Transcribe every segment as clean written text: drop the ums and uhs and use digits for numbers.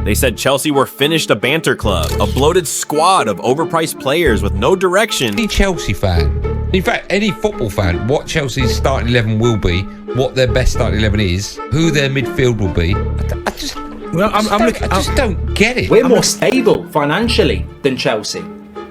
They said Chelsea were finished a banter club, a bloated squad of overpriced players with no direction. Any Chelsea fan, in fact, any football fan, what Chelsea's starting 11 will be, what their best starting 11 is, who their midfield will be. I just don't get it. We're more stable financially than Chelsea.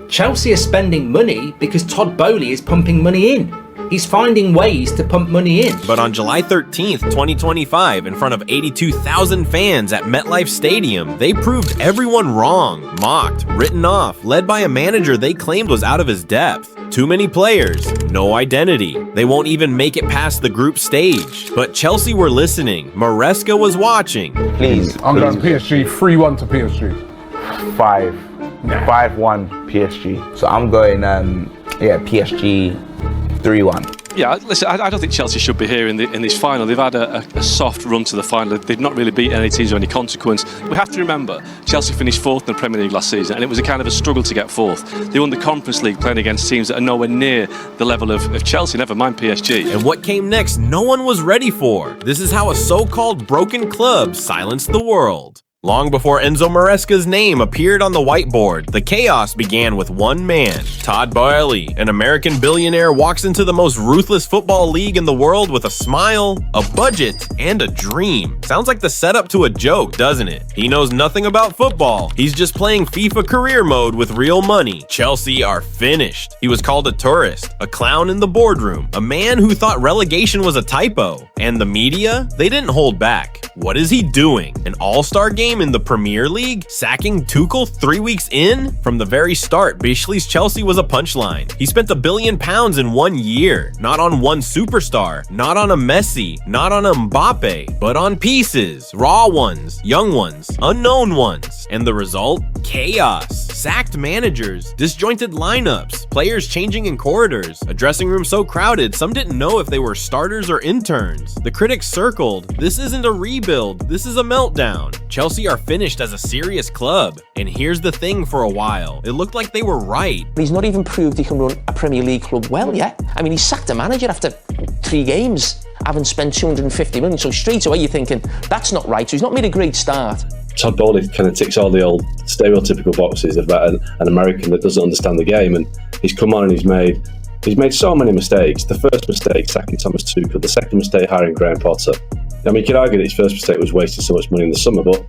Chelsea are spending money because Todd Boehly is pumping money in. He's finding ways to pump money in. But on July 13th, 2025, in front of 82,000 fans at MetLife Stadium, they proved everyone wrong, mocked, written off, led by a manager they claimed was out of his depth. Too many players, no identity. They won't even make it past the group stage. But Chelsea were listening. Maresca was watching. Please. I'm going PSG, 3-1 to PSG. 5-1 PSG. So I'm going, PSG 3-1. Yeah, listen, I don't think Chelsea should be here in this final. They've had a soft run to the final. They've not really beaten any teams of any consequence. We have to remember, Chelsea finished fourth in the Premier League last season, and it was a kind of a struggle to get fourth. They won the Conference League playing against teams that are nowhere near the level of Chelsea, never mind PSG. And what came next, no one was ready for. This is how a so-called broken club silenced the world. Long before Enzo Maresca's name appeared on the whiteboard, the chaos began with one man. Todd Boehly, an American billionaire, walks into the most ruthless football league in the world with a smile, a budget, and a dream. Sounds like the setup to a joke, doesn't it? He knows nothing about football. He's just playing FIFA career mode with real money. Chelsea are finished. He was called a tourist, a clown in the boardroom, a man who thought relegation was a typo. And the media? They didn't hold back. What is he doing? An all-star game in the Premier League? Sacking Tuchel 3 weeks in? From the very start, Boehly's Chelsea was a punchline. He spent £1 billion in 1 year. Not on one superstar, not on a Messi, not on a Mbappe, but on pieces. Raw ones, young ones, unknown ones. And the result? Chaos. Sacked managers, disjointed lineups, players changing in corridors, a dressing room so crowded some didn't know if they were starters or interns. The critics circled, this isn't a rebuild, this is a meltdown. Chelsea are finished as a serious club. And here's the thing, for a while, it looked like they were right. He's not even proved he can run a Premier League club well yet. I mean, he sacked a manager after 3 games, having spent 250 million. So straight away you're thinking, that's not right. So he's not made a great start. Todd Boehly kind of ticks all the old stereotypical boxes of that an American that doesn't understand the game, and he's come on and he's made so many mistakes. The first mistake, sacking Thomas Tuchel. The second mistake, hiring Graham Potter. I mean, you could argue that his first mistake was wasting so much money in the summer, but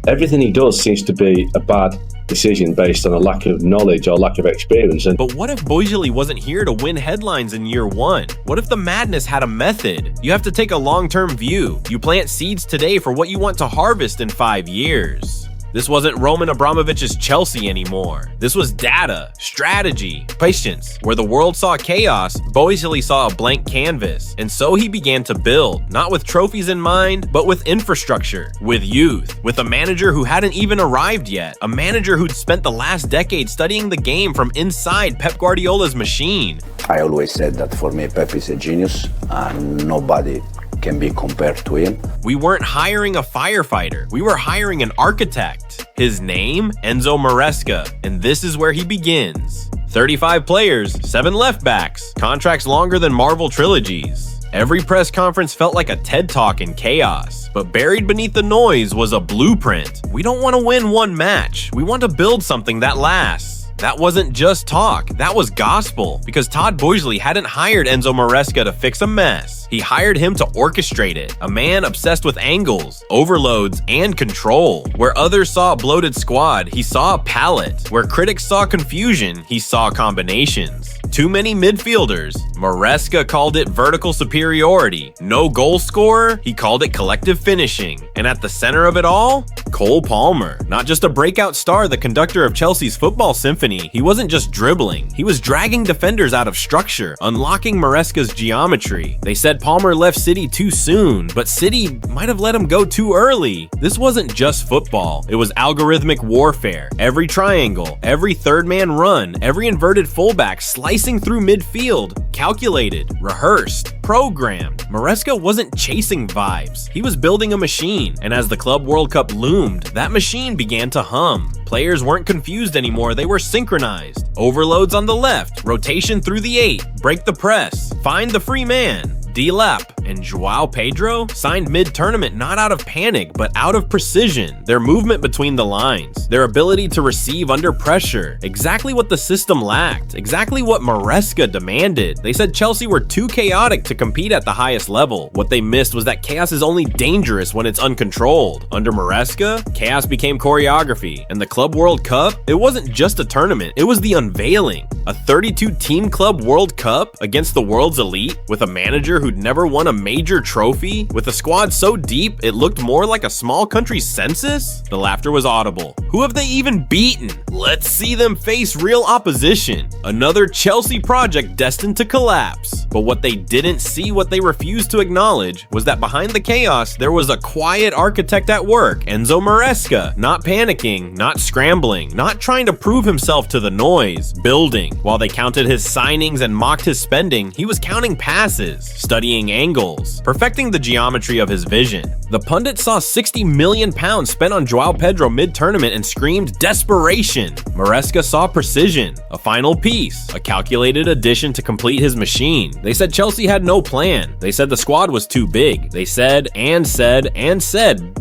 everything he does seems to be a bad decision based on a lack of knowledge or lack of experience. But what if Boehly wasn't here to win headlines in year one? What if the madness had a method? You have to take a long-term view. You plant seeds today for what you want to harvest in 5 years. This wasn't Roman Abramovich's Chelsea anymore. This was data, strategy, patience. Where the world saw chaos, Boehly saw a blank canvas. And so he began to build, not with trophies in mind, but with infrastructure, with youth, with a manager who hadn't even arrived yet, a manager who'd spent the last decade studying the game from inside Pep Guardiola's machine. I always said that for me, Pep is a genius, and nobody can be compared to him. We weren't hiring a firefighter. We were hiring an architect. His name, Enzo Maresca, and this is where he begins. 35 players, 7 left backs, contracts longer than Marvel trilogies. Every press conference felt like a TED Talk in chaos, but buried beneath the noise was a blueprint. We don't want to win one match. We want to build something that lasts. That wasn't just talk, that was gospel, because Todd Boehly hadn't hired Enzo Maresca to fix a mess. He hired him to orchestrate it, a man obsessed with angles, overloads, and control. Where others saw a bloated squad, he saw a palette. Where critics saw confusion, he saw combinations. Too many midfielders. Maresca called it vertical superiority. No goal scorer, he called it collective finishing. And at the center of it all, Cole Palmer. Not just a breakout star, the conductor of Chelsea's football symphony, he wasn't just dribbling. He was dragging defenders out of structure, unlocking Maresca's geometry. They said Palmer left City too soon, but City might have let him go too early. This wasn't just football. It was algorithmic warfare. Every triangle, every third-man run, every inverted fullback slicing through midfield, calculated, rehearsed, programmed. Maresca wasn't chasing vibes. He was building a machine, and as the Club World Cup loomed, that machine began to hum. Players weren't confused anymore, they were synchronized. Overloads on the left, rotation through the 8, break the press, find the free man. D-Lap and Joao Pedro signed mid-tournament not out of panic, but out of precision. Their movement between the lines, their ability to receive under pressure, exactly what the system lacked, exactly what Maresca demanded. They said Chelsea were too chaotic to compete at the highest level. What they missed was that chaos is only dangerous when it's uncontrolled. Under Maresca, chaos became choreography, and the Club World Cup, it wasn't just a tournament, it was the unveiling. A 32-team Club World Cup against the world's elite, with a manager who'd never won a major trophy, with a squad so deep it looked more like a small country's census? The laughter was audible. Who have they even beaten? Let's see them face real opposition. Another Chelsea project destined to collapse. But what they didn't see, what they refused to acknowledge, was that behind the chaos, there was a quiet architect at work, Enzo Maresca, not panicking, not scrambling, not trying to prove himself to the noise, building. While they counted his signings and mocked his spending, he was counting passes, studying angles, perfecting the geometry of his vision. The pundits saw £60 million spent on Joao Pedro mid-tournament and screamed desperation. Maresca saw precision, a final piece, a calculated addition to complete his machine. They said Chelsea had no plan. They said the squad was too big. They said,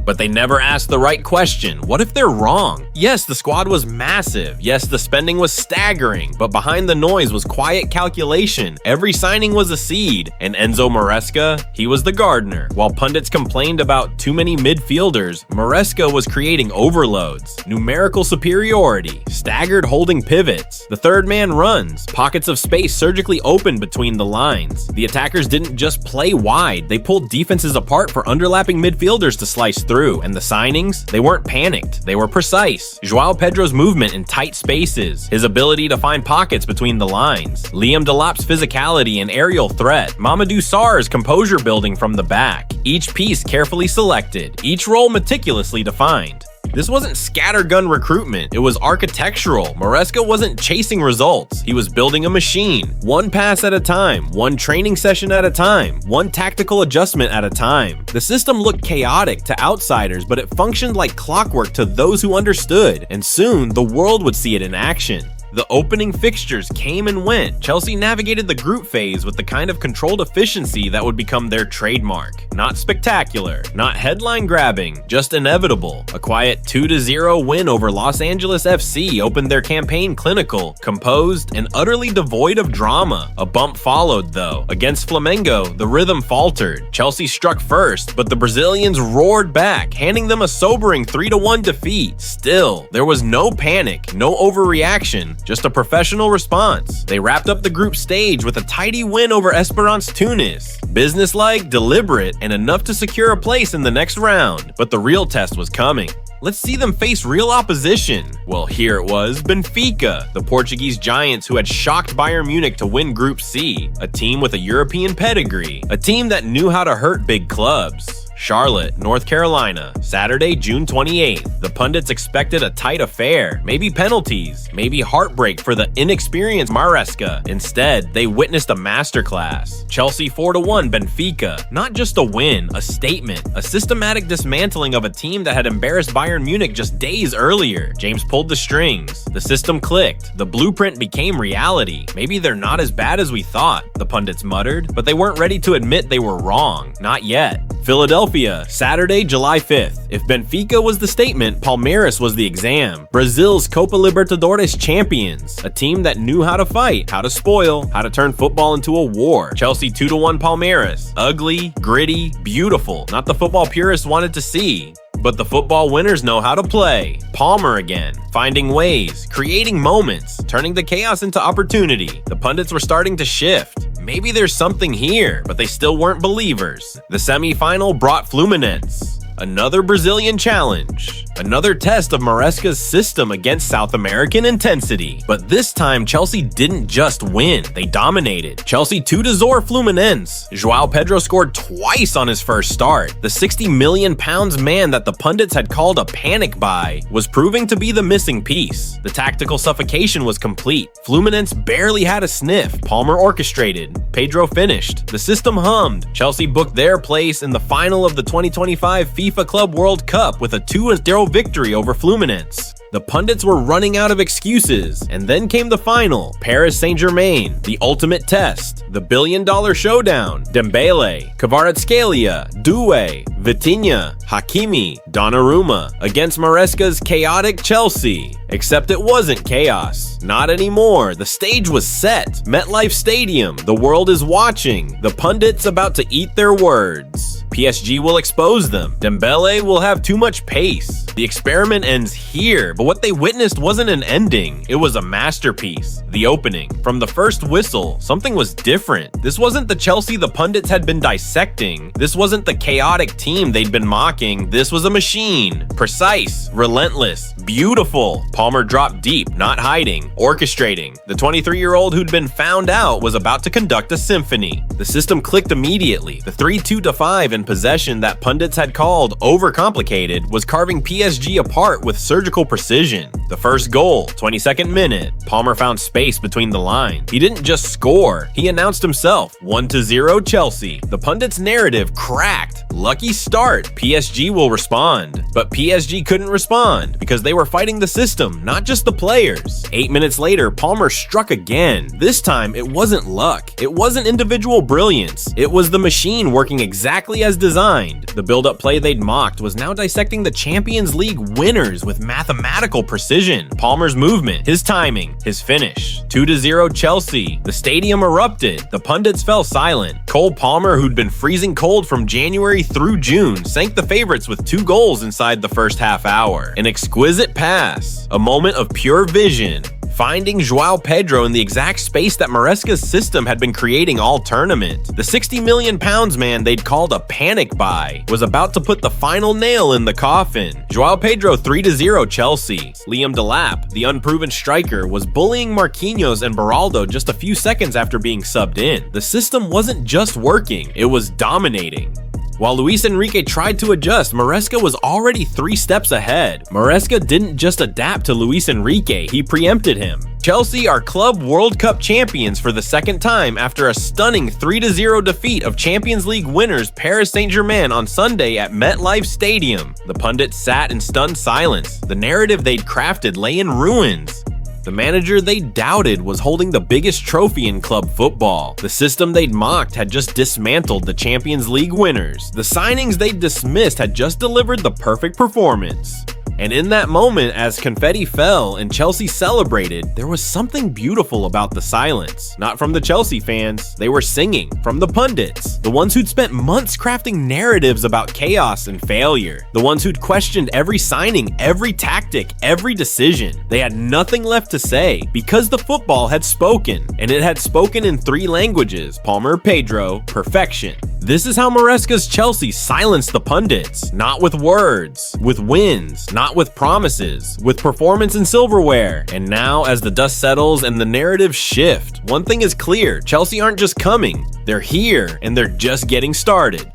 but they never asked the right question. What if they're wrong? Yes, the squad was massive. Yes, the spending was staggering, but behind the noise was quiet calculation. Every signing was a seed, and Enzo Maresca, he was the gardener. While pundits complained about too many midfielders, Maresca was creating overloads, numerical superiority, staggered holding pivots, the third man runs, pockets of space surgically opened between the lines. The attackers didn't just play wide, they pulled defenses apart for underlapping midfielders to slice through, and the signings, they weren't panicked, they were precise. Joao Pedro's movement in tight spaces, his ability to find pockets between the lines, Liam Delap's physicality and aerial threat, Mamadou Sarr's composure building from the back, each piece carefully selected, each role meticulously defined. This wasn't scattergun recruitment, it was architectural. Maresca wasn't chasing results, he was building a machine. One pass at a time, one training session at a time, one tactical adjustment at a time. The system looked chaotic to outsiders, but it functioned like clockwork to those who understood, and soon the world would see it in action. The opening fixtures came and went. Chelsea navigated the group phase with the kind of controlled efficiency that would become their trademark. Not spectacular, not headline-grabbing, just inevitable. A quiet 2-0 win over Los Angeles FC opened their campaign clinical, composed, and utterly devoid of drama. A bump followed, though. Against Flamengo, the rhythm faltered. Chelsea struck first, but the Brazilians roared back, handing them a sobering 3-1 defeat. Still, there was no panic, no overreaction, just a professional response. They wrapped up the group stage with a tidy win over Esperance Tunis. Businesslike, deliberate, and enough to secure a place in the next round. But the real test was coming. Let's see them face real opposition. Well, here it was, Benfica, the Portuguese giants who had shocked Bayern Munich to win Group C, a team with a European pedigree, a team that knew how to hurt big clubs. Charlotte, North Carolina, Saturday, June 28th. The pundits expected a tight affair, maybe penalties, maybe heartbreak for the inexperienced Maresca. Instead, they witnessed a masterclass. Chelsea 4-1 Benfica. Not just a win, a statement, a systematic dismantling of a team that had embarrassed Bayern Munich just days earlier. James pulled the strings. The system clicked. The blueprint became reality. Maybe they're not as bad as we thought, the pundits muttered, but they weren't ready to admit they were wrong. Not yet. Philadelphia, Saturday, July 5th. If Benfica was the statement, Palmeiras was the exam. Brazil's Copa Libertadores champions. A team that knew how to fight, how to spoil, how to turn football into a war. Chelsea 2-1 Palmeiras. Ugly, gritty, beautiful. Not the football purists wanted to see. But the football winners know how to play. Palmer again, finding ways, creating moments, turning the chaos into opportunity. The pundits were starting to shift. Maybe there's something here, but they still weren't believers. The semi-final brought Fluminense. Another Brazilian challenge. Another test of Maresca's system against South American intensity. But this time, Chelsea didn't just win, they dominated. Chelsea 2-0 Fluminense. Joao Pedro scored twice on his first start. The £60 million man that the pundits had called a panic buy was proving to be the missing piece. The tactical suffocation was complete. Fluminense barely had a sniff. Palmer orchestrated. Pedro finished. The system hummed. Chelsea booked their place in the final of the 2025 FIFA Club World Cup with a 2-0 victory over Fluminense. The The pundits were running out of excuses, and then came the final. Paris Saint-Germain, the ultimate test, the billion-dollar showdown. Dembele, Kvaratskhelia, Doué, Vitinha, Hakimi, Donnarumma against Maresca's chaotic Chelsea. Except it wasn't chaos. Not anymore. The stage was set. MetLife Stadium. The world is watching. The pundits about to eat their words. PSG will expose them. Dembele will have too much pace. The experiment ends here, but what they witnessed wasn't an ending. It was a masterpiece. The opening. From the first whistle, something was different. This wasn't the Chelsea the pundits had been dissecting. This wasn't the chaotic team they'd been mocking. This was a machine. Precise, relentless, beautiful. Palmer dropped deep, not hiding, orchestrating. The 23-year-old who'd been found out was about to conduct a symphony. The system clicked immediately. The 3-2-5 in possession that pundits had called overcomplicated was carving PSG apart with surgical precision. The first goal, 22nd minute. Palmer found space between the lines. He didn't just score, he announced himself. 1-0 Chelsea. The pundits' narrative cracked. Lucky start. PSG will respond. But PSG couldn't respond because they were fighting the system, not just the players. 8 minutes later, Palmer struck again. This time, it wasn't luck. It wasn't individual brilliance. It was the machine working exactly as designed. The build-up play they'd mocked was now dissecting the Champions League winners with mathematical precision. Palmer's movement, his timing, his finish. 2-0 Chelsea. The stadium erupted. The pundits fell silent. Cole Palmer, who'd been freezing cold from January through June, sank the favorites with 2 goals inside the first half hour. An exquisite pass. A moment of pure vision. Finding João Pedro in the exact space that Maresca's system had been creating all tournament. The £60 million man they'd called a panic buy was about to put the final nail in the coffin. João Pedro 3-0 Chelsea. Liam Delap, the unproven striker, was bullying Marquinhos and Beraldo just a few seconds after being subbed in. The system wasn't just working, it was dominating. While Luis Enrique tried to adjust, Maresca was already 3 steps ahead. Maresca didn't just adapt to Luis Enrique, he preempted him. Chelsea are Club World Cup champions for the second time after a stunning 3-0 defeat of Champions League winners Paris Saint-Germain on Sunday at MetLife Stadium. The pundits sat in stunned silence. The narrative they'd crafted lay in ruins. The manager they doubted was holding the biggest trophy in club football. The system they'd mocked had just dismantled the Champions League winners. The signings they'd dismissed had just delivered the perfect performance. And in that moment, as confetti fell and Chelsea celebrated, there was something beautiful about the silence. Not from the Chelsea fans, they were singing. From the pundits, the ones who'd spent months crafting narratives about chaos and failure. The ones who'd questioned every signing, every tactic, every decision. They had nothing left to say because the football had spoken. And it had spoken in 3 languages: Palmer, Pedro, perfection. This is how Maresca's Chelsea silenced the pundits. Not with words, with wins, not with promises, with performance and silverware. And now, as the dust settles and the narratives shift, one thing is clear: Chelsea aren't just coming, they're here and they're just getting started.